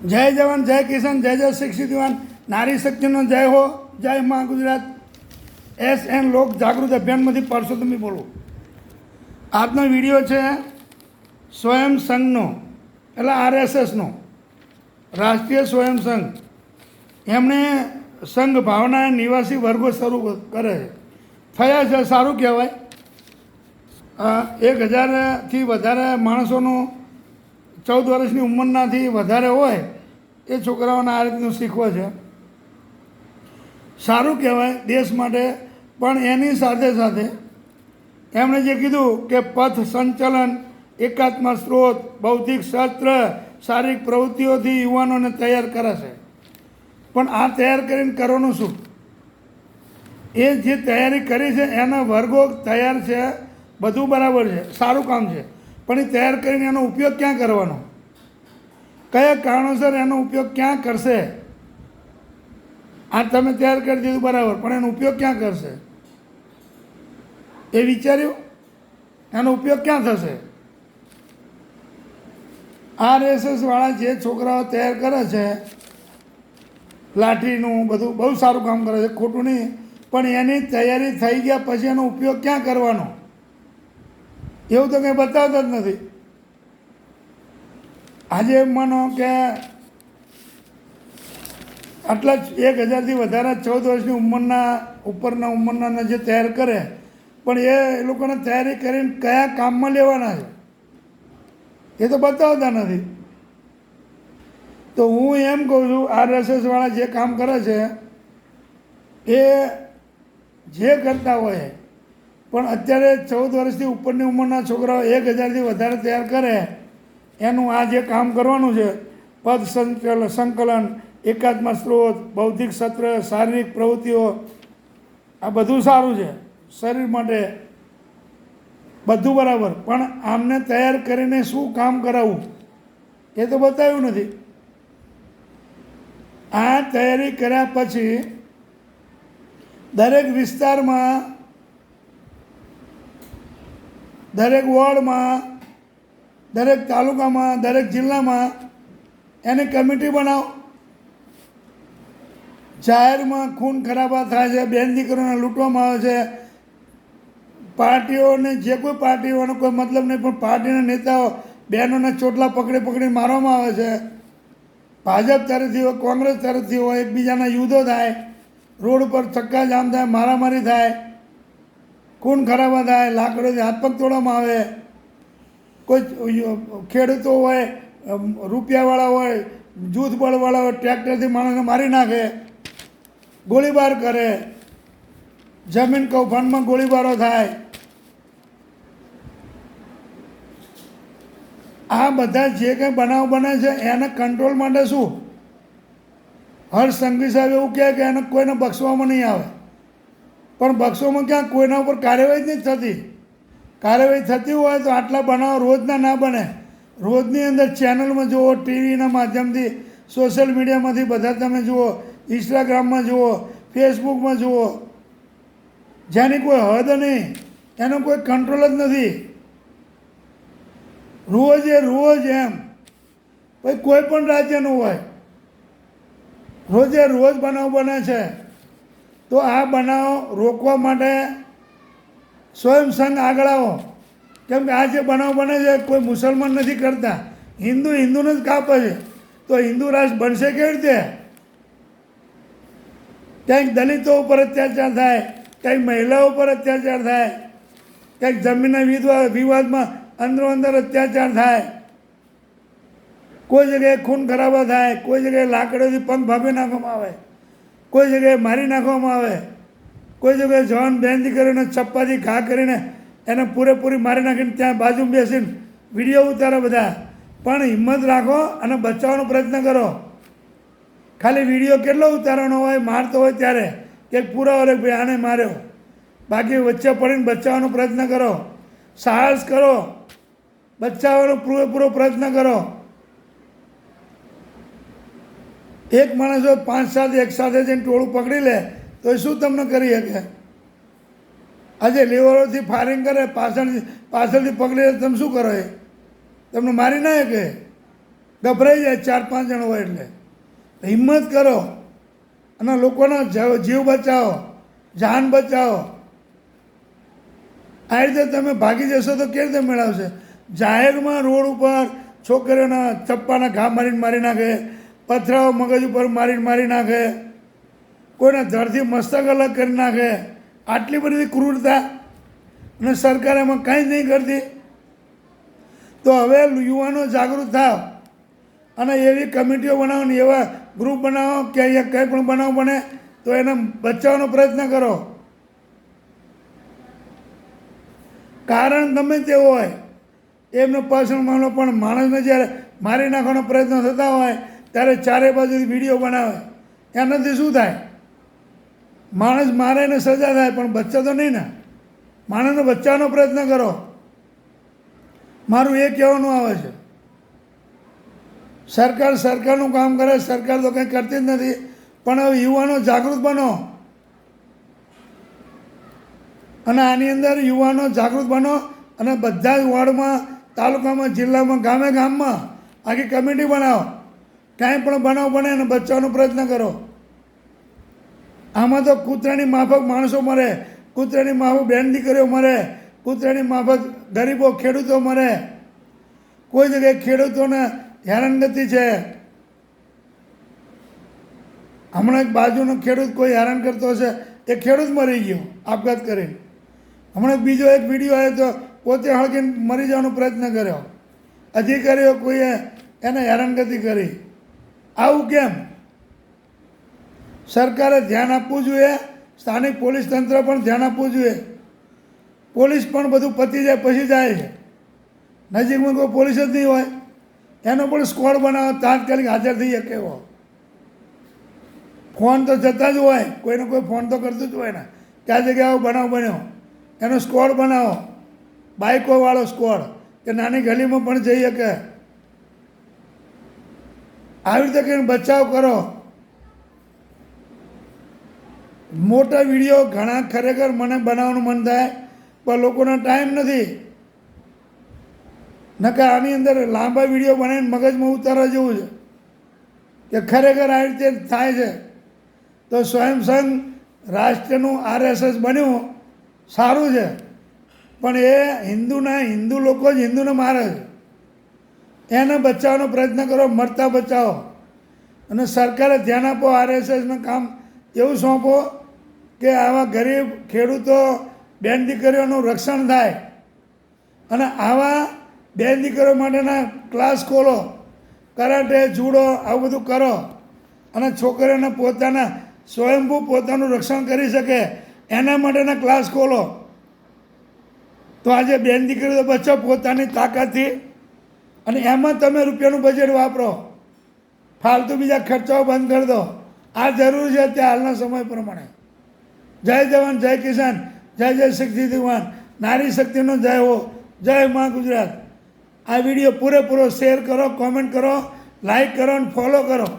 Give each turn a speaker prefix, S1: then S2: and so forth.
S1: જય જવાન, જય કિસાન, જય જય શિક્ષિત યુવાન, નારી શક્તિનો જય હો. જય મા ગુજરાત. SN લોક જાગૃત અભિયાનમાંથી પરસોત્તમી બોલું. આજનો વિડીયો છે સ્વયં સંઘનો, એટલે RSSનો, રાષ્ટ્રીય સ્વયં સંઘ. એમણે સંઘ ભાવના નિવાસી વર્ગો શરૂ કરે છે. થયા છે, સારું કહેવાય. 1000થી વધારે માણસોનું 14 વર્ષની ઉંમરનાથી વધારે હોય એ છોકરાઓને આ રીતનું શીખવે છે. સારું કહેવાય દેશ માટે. પણ એની સાથે સાથે એમણે જે કીધું કે પથ સંચલન, એકાત્મ સ્ત્રોત, બૌદ્ધિક શાસ્ત્ર, શારીરિક પ્રવૃત્તિઓથી યુવાનોને તૈયાર કરે છે. પણ આ તૈયાર કરીને કરવાનું શું? એ જે તૈયારી કરી છે એના વર્ગો તૈયાર છે, બધું બરાબર છે, સારું કામ છે. પણ એ તૈયાર કરીને એનો ઉપયોગ ક્યાં કરવાનો? કયા કારણોસર એનો ઉપયોગ ક્યાં કરશે? આ તમે તૈયાર કરી દીધું બરાબર, પણ એનો ઉપયોગ ક્યાં કરશે? એ વિચાર્યું? એનો ઉપયોગ ક્યાં થશે? RSS વાળા જે છોકરાઓ તૈયાર કરે છે, લાઠીનું બધું બહુ સારું કામ કરે છે, ખોટું નહીં. પણ એની તૈયારી થઈ ગયા પછી એનો ઉપયોગ ક્યાં કરવાનો એવું તો કંઈ બતાવતા જ નથી. આજે માનો કે આટલા 1000થી વધારે 14 વર્ષની ઉપરના ઉંમરના જે તૈયાર કરે, પણ એ લોકોને તૈયારી કરીને કયા કામમાં લેવાના છે એ તો બતાવતા નથી. તો હું એમ કહું છું, RSS વાળા જે કામ કરે છે એ જે કરતા હોય, પણ અત્યારે 14 વર્ષથી ઉપરની ઉંમરના છોકરાઓ 1000થી વધારે તૈયાર કરે એનું આ જે કામ કરવાનું છે, પદ સંકલન, એકાત્મ સ્ત્રોત, બૌદ્ધિક સત્ર, શારીરિક પ્રવૃત્તિઓ, આ બધું સારું છે શરીર માટે, બધું બરાબર. પણ આમને તૈયાર કરીને શું કામ કરાવવું એ તો બતાવ્યું નથી. આ તૈયારી કર્યા પછી દરેક વિસ્તારમાં, દરેક વોર્ડમાં, દરેક તાલુકામાં, દરેક જિલ્લામાં એની કમિટી બનાવો. જાહેરમાં ખૂન ખરાબા થાય છે, બેન દીકરીઓને લૂંટવામાં આવે છે, પાર્ટીઓને, જે કોઈ પાર્ટીઓનો કોઈ મતલબ નહીં, પણ પાર્ટીના નેતાઓ બહેનોને ચોટલા પકડી પકડી મારવામાં આવે છે. ભાજપ તરફથી હોય, કોંગ્રેસ તરફથી હોય, એકબીજાના યુદ્ધો થાય, રોડ ઉપર ચક્કાજામ થાય, મારામારી થાય, ખૂન ખરાબા થાય, લાકડોથી હાથ પગ તોડવામાં આવે. કોઈ ખેડૂતો હોય, રૂપિયાવાળા હોય, જૂથ બળવાળા હોય, ટ્રેક્ટરથી માણસને મારી નાખે, ગોળીબાર કરે, જમીન કૌભાંડમાં ગોળીબારો થાય. આ બધા જે કંઈ બનાવ બને છે એને કંટ્રોલ માટે શું? હર્ષ સંઘવી સાહેબ એવું કહે કે એને કોઈને બક્ષવામાં નહીં આવે. પણ બક્ષવામાં ક્યાં? કોઈના ઉપર કાર્યવાહી જ નથી થતી. કાર્યવાહી થતી હોય તો આટલા બનાવો રોજના ના બને. રોજની અંદર ચેનલમાં જુઓ, ટીવીના માધ્યમથી, સોશિયલ મીડિયામાંથી બધા તમે જુઓ, ઇન્સ્ટાગ્રામમાં જુઓ, ફેસબુકમાં જુઓ. જેની કોઈ હદ નહીં, એનો કોઈ કંટ્રોલ જ નથી. રોજ એમ ભાઈ કોઈ પણ રાજ્યનું હોય, રોજ બનાવ બને છે. તો આ બનાવ રોકવા માટે સ્વયં સંઘ આગળ આવો. કેમ કે આ જે બનાવ બને છે કોઈ મુસલમાન નથી કરતા, હિન્દુને જ કાપે છે. તો હિન્દુ રાષ્ટ્ર બનશે કેવી રીતે? ક્યાંક દલિતો ઉપર અત્યાચાર થાય, ક્યાંક મહિલાઓ ઉપર અત્યાચાર થાય, ક્યાંક જમીનના વિવાદમાં અંદરો અંદર અત્યાચાર થાય, કોઈ જગ્યાએ ખૂન ખરાબા થાય, કોઈ જગ્યાએ લાકડીઓથી પગ ભાભી નાખવામાં આવે, કોઈ જગ્યાએ મારી નાખવામાં આવે, કોઈ જગ્યાએ જવાન બેન દીકરીઓને ચપ્પાથી ઘા કરીને એને પૂરેપૂરી મારી નાખીને ત્યાં બાજુમાં બેસીને વિડીયો ઉતારે બધા. પણ હિંમત રાખો અને બચાવવાનો પ્રયત્ન કરો. ખાલી વિડીયો કેટલો ઉતારવાનો હોય, મારતો હોય ત્યારે એક પુરાવો રે ભાઈ આને માર્યો. બાકી વચ્ચે પડીને બચાવવાનો પ્રયત્ન કરો, સાહસ કરો, બચાવવાનો પૂરેપૂરો પ્રયત્ન કરો. એક માણસ 5-7 એક સાથે જઈને ટોળું પકડી લે તો એ શું તમને કરી શકે? આજે લીવરોથી ફાયરિંગ કરે, પાછળથી પકડી લે, તમે શું કરો? એ તમને મારી ના શકે. ગભરાઈ જાય 4-5 જણ હોય એટલે હિંમત કરો અને લોકોનો જીવ બચાવો, જાન બચાવો. આ રીતે તમે ભાગી જશો તો કેવી રીતે મેળવશે? જાહેરમાં રોડ ઉપર છોકરીઓના ચપ્પાના ઘા મારી નાખે, પથરાઓ મગજ ઉપર મારી નાખે, કોઈના ધડથી મસ્તક અલગ કરી નાખે. આટલી બધી ક્રૂરતા અને સરકાર એમાં કાંઈ જ નહીં કરતી. તો હવે યુવાનો જાગૃત થાવ અને એવી કમિટીઓ બનાવો ને એવા ગ્રુપ બનાવો કે અહીંયા કંઈ પણ બનાવ બને તો એને બચાવવાનો પ્રયત્ન કરો. કારણ ગમે તે હોય એમનો પર્સનલ મામલો, પણ માણસને જ્યારે મારી નાખવાનો પ્રયત્ન થતા હોય ત્યારે ચારે બાજુથી વિડીયો બનાવે. એનાથી શું થાય? માણસ મારે એને સજા થાય પણ બચ્ચા તો નહીં ને. માણસને બચાવવાનો પ્રયત્ન કરો. મારું એ કહેવાનું આવે છે. સરકારનું કામ કરે, સરકાર તો કંઈ કરતી જ નથી. પણ હવે યુવાનો જાગૃત બનો અને આની અંદર યુવાનો જાગૃત બનો અને બધા જ વોર્ડમાં, તાલુકામાં, જિલ્લામાં, ગામમાં આખી કમિટી બનાવો. કાંઈ પણ બનાવ બને અને બચાવવાનો પ્રયત્ન કરો. આમાં તો કૂતરાની માફક માણસો મરે, કૂતરાની માફક બેન દીકરીઓ મરે, કૂતરાની માફક ગરીબો ખેડૂતો મરે. કોઈ જગ્યાએ ખેડૂતોને હેરાનગતિ છે. હમણાં એક બાજુનો ખેડૂત કોઈ હેરાન કરતો હશે, એ ખેડૂત મરી ગયો આપઘાત કરીને. હમણાં બીજો એક વિડીયો આવ્યો તો પોતે હળગીને મરી જવાનો પ્રયત્ન કર્યો. અધિકારીઓ કોઈએ એને હેરાનગતિ કરી. આવું કેમ? સરકારે ધ્યાન આપવું જોઈએ. સ્થાનિક પોલીસ તંત્ર પણ ધ્યાન આપવું જોઈએ. પોલીસ પણ બધું પતી જાય પછી જાય છે. નજીકમાં કોઈ પોલીસ જ નહીં હોય એનો પણ સ્કોડ બનાવો, તાત્કાલિક હાજર થઈ શકે એવો. ફોન તો જતા જ હોય, કોઈને કોઈ ફોન તો કરતું જ હોય ને કે આ જગ્યાએ આવો બનાવ બન્યો. એનો સ્કોડ બનાવો, બાઇકોવાળો સ્કોડ કે નાની ગલીમાં પણ જઈ શકે. આવી રીતે કંઈ બચાવ કરો. મોટા વિડીયો ઘણા ખરેખર મને બનાવવાનું મન થાય પણ લોકોનો ટાઈમ નથી. નકર આની અંદર લાંબા વિડીયો બનાવીને મગજમાં ઉતારવા જેવું છે કે ખરેખર આ રીતે થાય છે. તો સ્વયંસંઘ રાષ્ટ્રનું RSS બન્યું સારું છે, પણ એ હિન્દુ લોકો જ હિન્દુને મારે છે. એને બચાવવાનો પ્રયત્ન કરો, મરતા બચાવો. અને સરકારે ધ્યાન આપો, RSSનું કામ એવું સોંપો કે આવા ગરીબ ખેડૂતો, બેન દીકરીઓનું રક્ષણ થાય. અને આવા બેન દીકરીઓ માટેના ક્લાસ ખોલો, કરાટે, જુડો, આવું બધું કરો. અને છોકરીઓને સ્વયંભૂ પોતાનું રક્ષણ કરી શકે એના માટેના ક્લાસ ખોલો. તો આજે બેન દીકરીઓ બચો પોતાની તાકાતથી. અને એમાં તમે રૂપિયાનું બજેટ વાપરો, ફાલતુ બીજા ખર્ચાઓ બંધ કરી દો. આ જરૂરી છે અત્યારે હાલના સમય પ્રમાણે. જય જવાન, જય કિસાન, જય જય શક્તિ દિવાન, નારી શક્તિનો જય હો, જય મા ગુજરાત. આ વિડીયો પૂરેપૂરો શેર કરો, કોમેન્ટ કરો, લાઈક કરો અને ફોલો કરો.